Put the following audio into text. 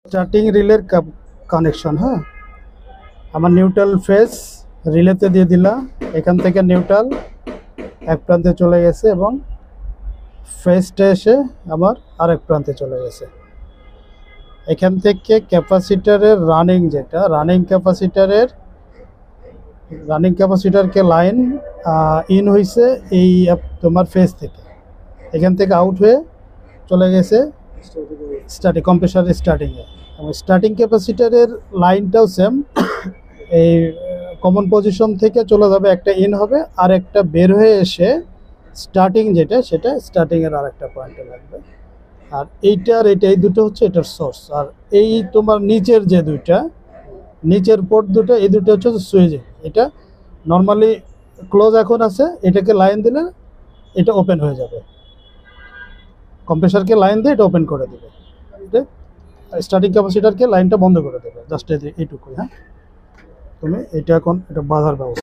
Starting রিলের connection. হ্যাঁ, আমার নিউট্রাল ফেজ রিলেতে দিয়ে দিলাম। এখান থেকে নিউট্রাল এক প্রান্তে চলে গেছে এবং ফেজটা এসে আমার আরেক প্রান্তে চলে গেছে। এখান থেকে ক্যাপাসিটারের রানিং ক্যাপাসিটারকে লাইন ইন হয়েছে এই তোমার ফেজ থেকে। এখান থেকে আউট হয়ে চলে গেছে কম্প্রেসারের স্টার্টিংয়ে। এবং স্টার্টিং ক্যাপাসিটারের লাইনটাও সেম, এই কমন পজিশন থেকে চলে যাবে, একটা ইন হবে আর একটা বের হয়ে এসে স্টার্টিং সেটা স্টার্টিংয়ের আর একটা পয়েন্টে লাগবে। আর এই দুটো হচ্ছে এটার সোর্স। আর এই তোমার নিচের পোর্ট দুটো, এই দুটো হচ্ছে সুইচিং। এটা নর্মালি ক্লোজ এখন আছে, এটাকে লাইন দিলে এটা ওপেন হয়ে যাবে। কম্প্রেসারকে লাইন দিয়ে এটা ওপেন করে দেবে, স্টার্টিং ক্যাপাসিটারকে লাইনটা বন্ধ করে দেবে। জাস্ট এইটুকুই। হ্যাঁ, তুমি এটা এখন এটা বাধার ব্যবস্থা।